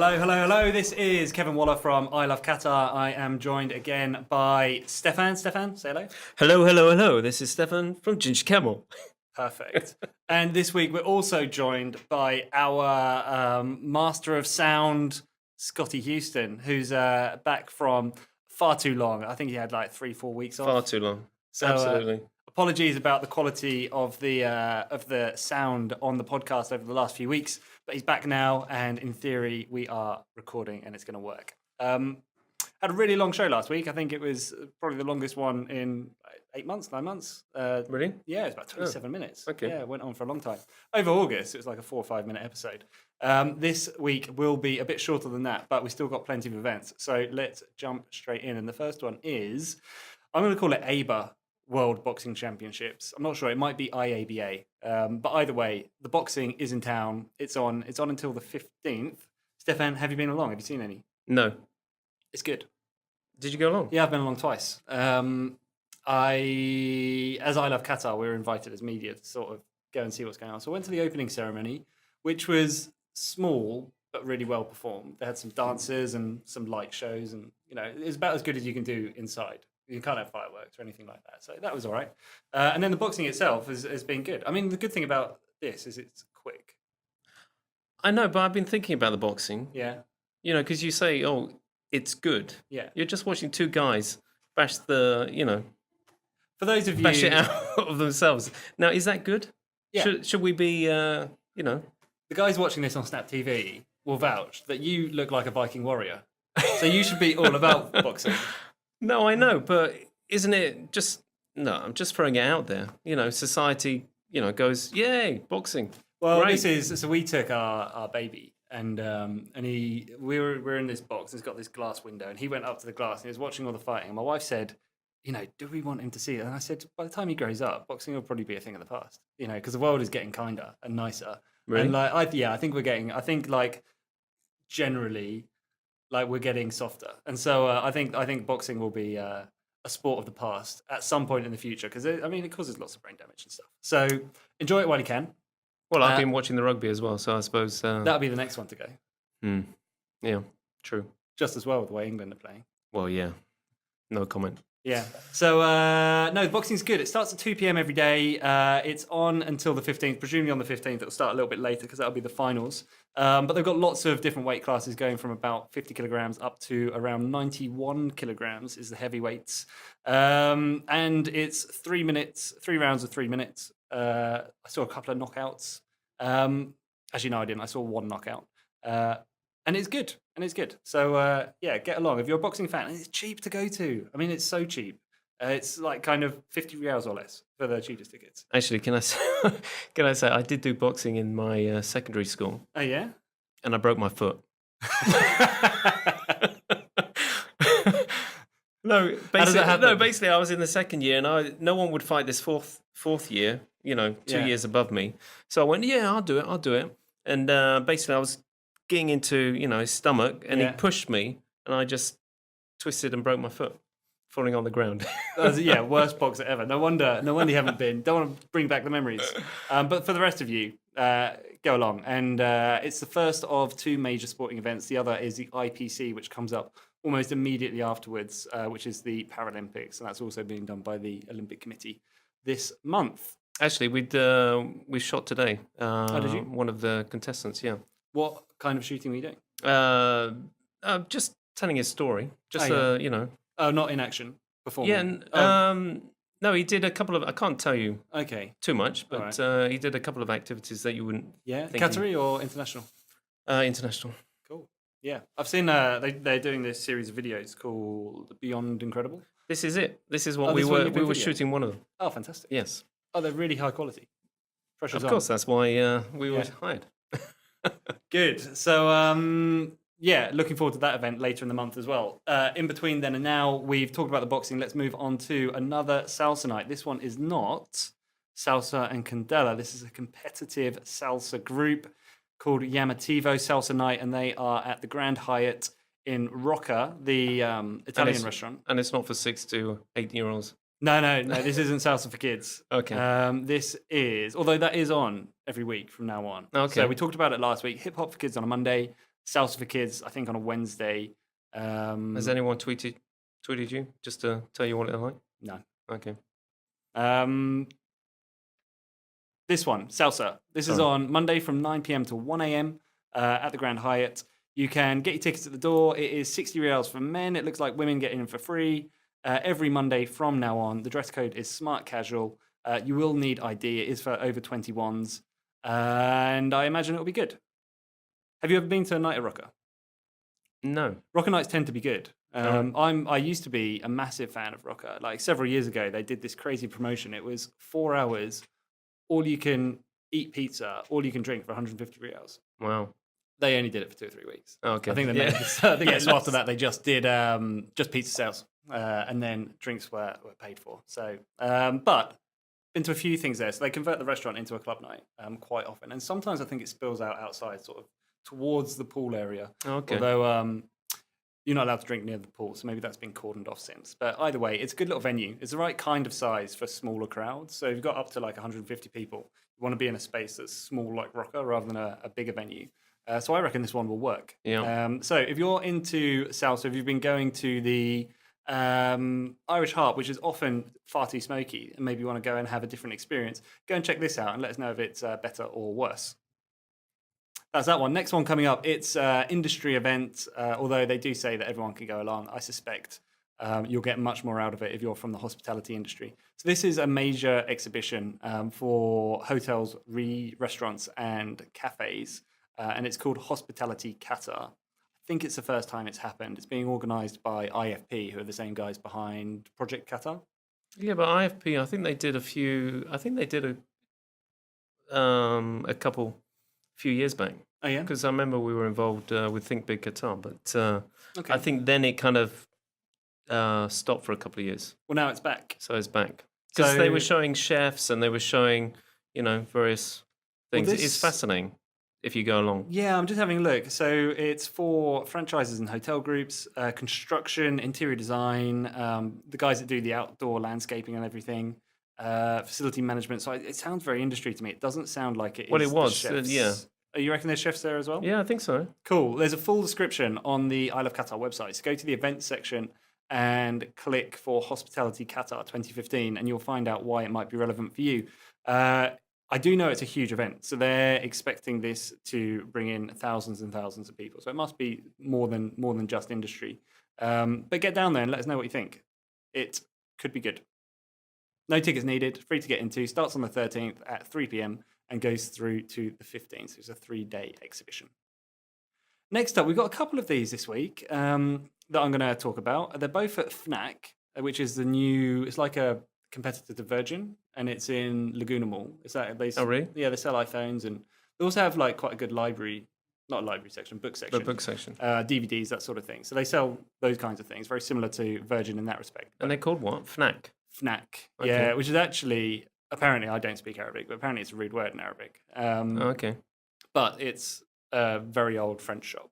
Hello. This is Kevin Waller from I Love Qatar. I am joined again by Stefan. Stefan, say hello. Hello. This is Stefan from Ginger Camel. Perfect. And this week we're also joined by our master of sound, Scotty Houston, who's back from far too long. I think he had like 3-4 weeks off. Far too long. So, Absolutely. Apologies about the quality of the sound on the podcast over the last few weeks, but he's back now, and in theory we are recording, and it's going to work. Had a really long show last week. I think it was probably the longest one in 9 months. Really? Yeah, it was about 27 minutes. Okay. Yeah, it went on for a long time. Over August, it was like a 4 or 5 minute episode. This week will be a bit shorter than that, but we still got plenty of events. So let's jump straight in. And the first one is, I'm going to call it ABA World Boxing Championships. I'm not sure. It might be IABA. But either way, the boxing is in town. It's on until the 15th. Stefan, have you been along? Have you seen any? No. It's good. Did you go along? Yeah, I've been along twice. As I Love Qatar, we were invited as media to sort of go and see what's going on. So I went to the opening ceremony, which was small but really well performed. They had some dances and some light shows, and it was about as good as you can do inside. You can't have fireworks or anything like that. So that was all right. And then the boxing itself has been good. I mean, the good thing about this is it's quick. I know, but I've been thinking about the boxing. Yeah. Because you say, oh, it's good. Yeah. You're just watching two guys bash the, For those of you... bash it out of themselves. Now, is that good? Yeah. Should we be, The guys watching this on Snap TV will vouch that you look like a Viking warrior. So you should be all about boxing. No, I know, but isn't it just... No, I'm just throwing it out there. Society, goes, yay, boxing. Well, Great. so we took our baby and we're in this box. It's got this glass window, and he went up to the glass and he was watching all the fighting. And my wife said, do we want him to see it? And I said, by the time he grows up, boxing will probably be a thing of the past. Because the world is getting kinder and nicer. Really? And I think generally, we're getting softer. And so I think boxing will be a sport of the past at some point in the future, because it causes lots of brain damage and stuff. So enjoy it while you can. Well, I've been watching the rugby as well, so I suppose... That'll be the next one to go. Yeah, true. Just as well with the way England are playing. Well, yeah. No comment. Yeah. So, no, the boxing's good. It starts at 2 p.m. every day. It's on until the 15th. Presumably on the 15th, it'll start a little bit later because that'll be the finals. But they've got lots of different weight classes going from about 50 kilograms up to around 91 kilograms is the heavyweights. And it's 3 rounds of 3 minutes. I saw a couple of knockouts. Actually, no, I didn't. I saw one knockout. And it's good. So, get along. If you're a boxing fan, and it's cheap to go to. I mean, it's so cheap. It's like kind of 50 reals or less for the cheapest tickets. Actually, can I say I did do boxing in my secondary school. Oh, yeah? And I broke my foot. No, basically I was in the second year, and no one would fight this fourth year, 2 years above me. So I went, I'll do it. And basically I was getting into, his stomach, and he pushed me, and I just twisted and broke my foot, falling on the ground. Worst boxer ever. No wonder you haven't been. Don't want to bring back the memories. But for the rest of you, go along. And it's the first of two major sporting events. The other is the IPC, which comes up almost immediately afterwards, which is the Paralympics, and that's also being done by the Olympic Committee this month. Actually, we shot today. Did you? One of the contestants, yeah. What kind of shooting were you doing? Just telling his story. Just, Oh, not in action performing. Yeah, no, he did a couple of... I can't tell you too much, but he did a couple of activities that you wouldn't think. Qatari or international? International. Cool. Yeah, I've seen they're doing this series of videos called Beyond Incredible. This is it. This is what we were shooting one of them. Oh, fantastic. Yes. Oh, they're really high quality. Pressure's on. Of course, that's why we were hired. Good. So, looking forward to that event later in the month as well. In between then and now, we've talked about the boxing. Let's move on to another salsa night. This one is not Salsa and Candela. This is a competitive salsa group called Yamativo Salsa Night, and they are at the Grand Hyatt in Rocca, the Italian restaurant. And it's not for 6 to 8-year-olds. No, this isn't salsa for kids. Okay. This is, although that is on every week from now on. Okay. So we talked about it last week. Hip hop for kids on a Monday, Salsa for kids, I think, on a Wednesday. Has anyone tweeted you just to tell you what it's like? No. Okay. This one, Salsa. This is on Monday from 9 p.m. to 1 a.m. At the Grand Hyatt. You can get your tickets at the door. It is 60 reals for men. It looks like women get in for free. Every Monday from now on. The dress code is smart casual. You will need ID. It is for over 21s. And I imagine it'll be good. Have you ever been to a night at Rocker? No. Rocker nights tend to be good. I used to be a massive fan of Rocker. Like several years ago, they did this crazy promotion. It was 4 hours, all you can eat pizza, all you can drink for 150 reals. Wow. They only did it for 2 or 3 weeks. Okay. I think they made this, so after that, they just did just pizza sales, and then drinks were paid for. So, but been to a few things there. So they convert the restaurant into a club night quite often, and sometimes I think it spills out outside, sort of towards the pool area. Okay. Although you're not allowed to drink near the pool, so maybe that's been cordoned off since. But either way, it's a good little venue. It's the right kind of size for smaller crowds. So if you've got up to like 150 people, you want to be in a space that's small like Rocker rather than a bigger venue. So I reckon this one will work. Yeah. So if you're into salsa, if you've been going to the Irish Harp, which is often far too smoky, and maybe you want to go and have a different experience, go and check this out and let us know if it's better or worse. That's that one. Next one coming up, it's industry event, although they do say that everyone can go along. I suspect you'll get much more out of it if you're from the hospitality industry. So this is a major exhibition for hotels, restaurants and cafes, and it's called Hospitality Qatar. I think it's the first time it's happened. It's being organised by IFP, who are the same guys behind Project Qatar. Yeah, but IFP, I think they did a couple few years back. Oh yeah, because I remember we were involved with Think Big Qatar, but okay. I think then it kind of stopped for a couple of years. Well, now it's back. So it's back because they were showing chefs and they were showing various things. Well, it's fascinating if you go along. Yeah, I'm just having a look. So it's for franchises and hotel groups, construction, interior design, the guys that do the outdoor landscaping and everything. Facility management. So it sounds very industry to me. It doesn't sound like it is. Well, it was, chefs. yeah. You reckon there's chefs there as well? Yeah, I think so. Cool. There's a full description on the Isle of Qatar website. So go to the events section and click for Hospitality Qatar 2015, and you'll find out why it might be relevant for you. I do know it's a huge event, so they're expecting this to bring in thousands and thousands of people. So it must be more than just industry. But get down there and let us know what you think. It could be good. No tickets needed, free to get into. Starts on the 13th at 3 p.m. and goes through to the 15th. So it's a 3-day exhibition. Next up, we've got a couple of these this week that I'm going to talk about. They're both at Fnac, which is it's like a competitor to Virgin, and it's in Laguna Mall. Oh, really? Yeah, they sell iPhones, and they also have like quite a good library, not a library section, book section. The book section. DVDs, that sort of thing. So they sell those kinds of things, very similar to Virgin in that respect. And they're called what? Fnac? Fnac, Okay. yeah, which is actually, apparently, I don't speak Arabic, but apparently it's a rude word in Arabic. Okay. But it's a very old French shop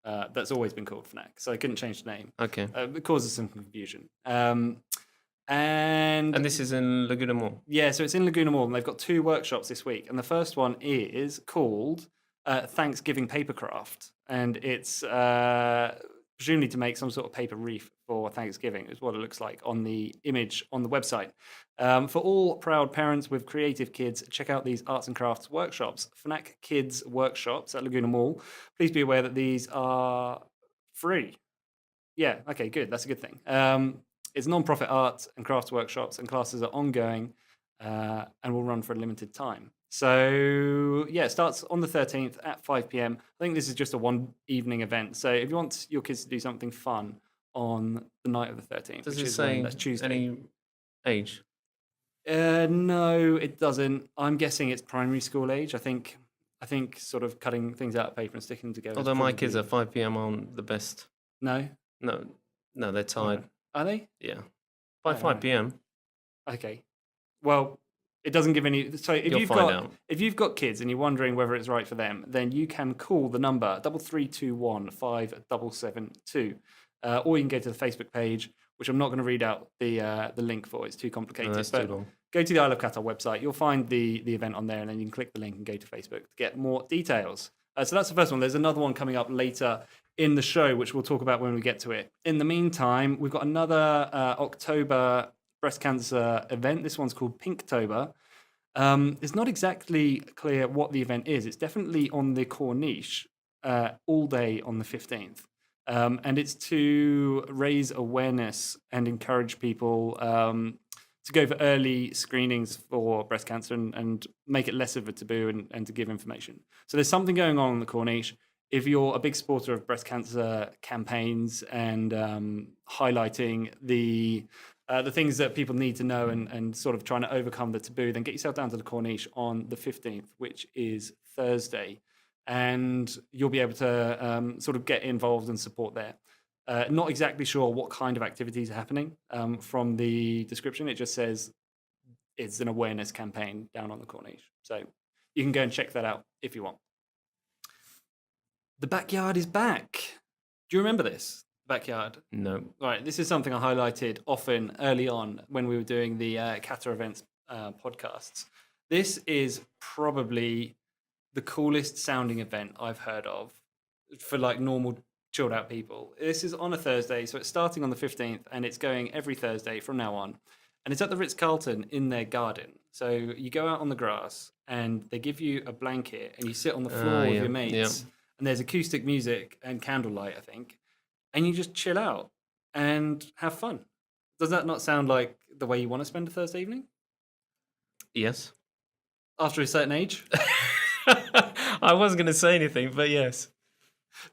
that's always been called Fnac, so they couldn't change the name. Okay. It causes some confusion. And this is in Laguna Mall? Yeah, so it's in Laguna Mall, and they've got 2 workshops this week. And the first one is called Thanksgiving Papercraft, and it's presumably to make some sort of paper wreath for Thanksgiving, is what it looks like on the image on the website. For all proud parents with creative kids, check out these arts and crafts workshops. Fnac Kids Workshops at Laguna Mall. Please be aware that these are free. Yeah, okay, good. That's a good thing. It's non-profit art and crafts workshops, and classes are ongoing and will run for a limited time. So, yeah, it starts on the 13th at 5 p.m. I think this is just a one-evening event. So if you want your kids to do something fun on the night of the 13th, does which it is say that's Tuesday. Any age? No, it doesn't. I'm guessing it's primary school age. I think sort of cutting things out of paper and sticking them together. Although my kids at 5 p.m. aren't the best. No, they're tired. Are they? Yeah, by 5 p.m. Okay. Well, it doesn't give any. So if you've got kids and you're wondering whether it's right for them, then you can call the number 3321 5772, or you can go to the Facebook page, which I'm not going to read out the link for. It's too complicated. No, that's too long. Go to the Isle of Qatar website. You'll find the event on there, and then you can click the link and go to Facebook to get more details. So that's the first one. There's another one coming up later in the show, which we'll talk about when we get to it. In the meantime, we've got another October breast cancer event. This one's called Pinktober. It's not exactly clear what the event is. It's definitely on the Corniche all day on the 15th. And it's to raise awareness and encourage people to go for early screenings for breast cancer and make it less of a taboo and to give information. So there's something going on the Corniche. If you're a big supporter of breast cancer campaigns and highlighting the things that people need to know and sort of trying to overcome the taboo, then get yourself down to the Corniche on the 15th, which is Thursday. And you'll be able to sort of get involved and support there. Not exactly sure what kind of activities are happening from the description. It just says it's an awareness campaign down on the Corniche. So you can go and check that out if you want. The backyard is back. Do you remember this? Backyard? No. Right. This is something I highlighted often early on when we were doing the Qatar Events podcasts. This is probably the coolest sounding event I've heard of for like normal chilled out people. This is on a Thursday, so it's starting on the 15th and it's going every Thursday from now on. And it's at the Ritz-Carlton in their garden. So you go out on the grass and they give you a blanket and you sit on the floor with your mates. And there's acoustic music and candlelight, I think. And you just chill out and have fun. Does that not sound like the way you want to spend a Thursday evening? Yes. After a certain age? I wasn't going to say anything, but yes.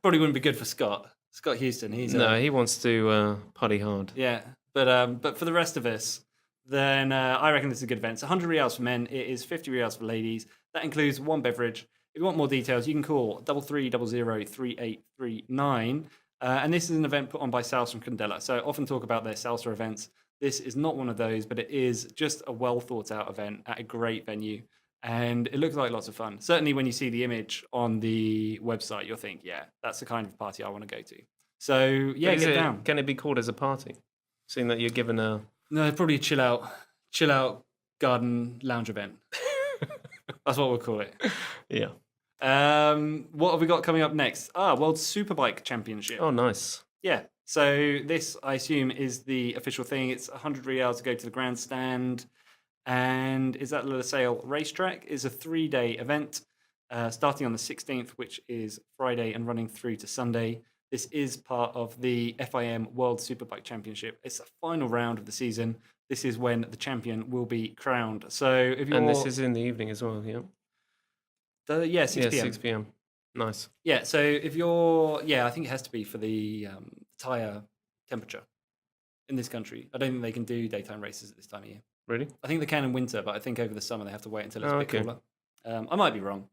Probably wouldn't be good for Scott. Scott Houston. He wants to party hard. Yeah, but for the rest of us, then I reckon this is a good event. It's 100 riyals for men. It is 50 riyals for ladies. That includes one beverage. If you want more details, you can call 33003839. And this is an event put on by Salsa from Candela. So I often talk about their salsa events. This is not one of those, but it is just a well thought out event at a great venue. And it looks like lots of fun. Certainly when you see the image on the website, you'll think, yeah, that's the kind of party I want to go to. So, yeah, get down. Can it be called as a party? Seeing that you're given a... No, probably a chill out garden lounge event. That's what we'll call it. Yeah. What have we got coming up next? World Superbike Championship. Oh, nice. Yeah. So this, I assume, is the official thing. It's 100 riyals to go to the grandstand. And is that Lusail racetrack? It's a 3-day event starting on the 16th, which is Friday, and running through to Sunday. This is part of the FIM World Superbike Championship. It's the final round of the season. This is when the champion will be crowned. So if you're... And this is in the evening as well, yeah? 6 p.m. 6 p.m. Nice. Yeah, so if you're... Yeah, I think it has to be for the tyre temperature in this country. I don't think they can do daytime races at this time of year. Really? I think they can in winter, but I think over the summer they have to wait until it's a bit cooler. I might be wrong.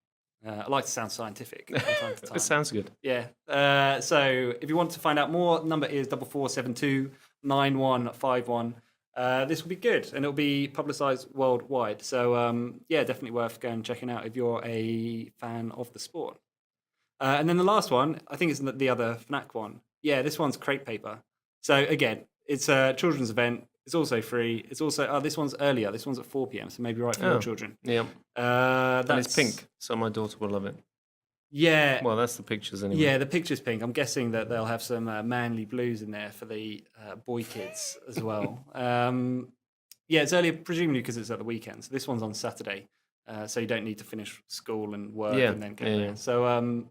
I like to sound scientific from time to time. It sounds good. Yeah. So if you want to find out more, number is 44729151. This will be good, and it'll be publicised worldwide. So yeah, definitely worth going and checking out if you're a fan of the sport. And then the last one, I think it's the other FNAC one. Yeah, this one's crepe paper. So again, it's a children's event. It's also free. It's also this one's earlier. This one's at 4 p.m. So maybe right for your children. Yeah. And it's pink, so my daughter will love it. Yeah. Well, that's the pictures anyway. Yeah, the picture's pink. I'm guessing that they'll have some manly blues in there for the boy kids as well. Yeah, it's earlier, presumably because it's at the weekend. So this one's on Saturday, so you don't need to finish school and work and then go there. So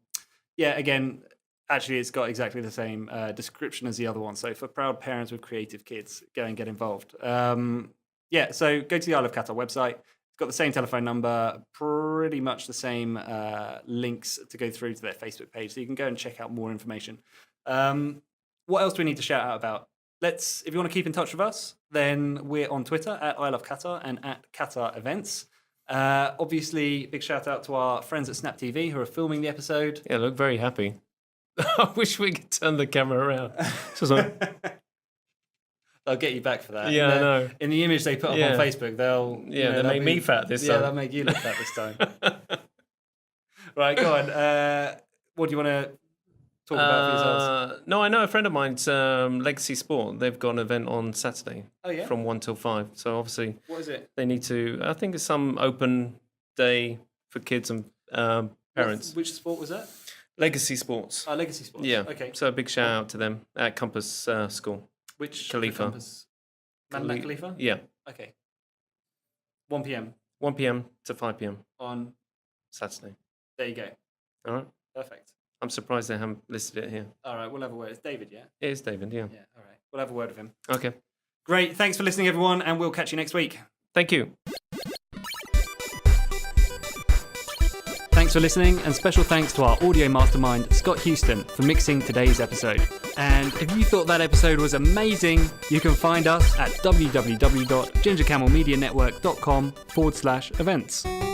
yeah, again, actually, it's got exactly the same description as the other one. So for proud parents with creative kids, go and get involved. Yeah, so go to the Isle of Qatar website. It's got the same telephone number, pretty much the same links to go through to their Facebook page. So you can go and check out more information. What else do we need to shout out about? If you want to keep in touch with us, then we're on Twitter at I Love Qatar and at Qatar Events. Obviously, big shout out to our friends at Snap TV who are filming the episode. Yeah, look very happy. I wish we could turn the camera around. So They'll get you back for that. Yeah, I know. In the image they put up on Facebook, they'll they make me fat this time. Yeah, they'll make you look fat this time. Right, go on. What do you want to talk about for yourselves? No, I know a friend of mine's Legacy Sport. They've got an event on Saturday. Oh yeah. From 1 till 5. So obviously, what is it? They need to. I think it's some open day for kids and parents. Which sport was that? Legacy Sports. Legacy Sports. Yeah. Okay. So a big shout out to them at Compass School. Which Khalifa. Mandalay Khalifa? Yeah. Okay. 1 p.m. 1 p.m. to 5 p.m. on Saturday. There you go. All right. Perfect. I'm surprised they haven't listed it here. All right, we'll have a word. It's David, yeah? It is David, yeah. Yeah, all right. We'll have a word with him. Okay. Great. Thanks for listening, everyone, and we'll catch you next week. Thank you. Thanks for listening, and special thanks to our audio mastermind, Scott Houston, for mixing today's episode. And if you thought that episode was amazing, you can find us at www.gingercamelmedianetwork.com/events.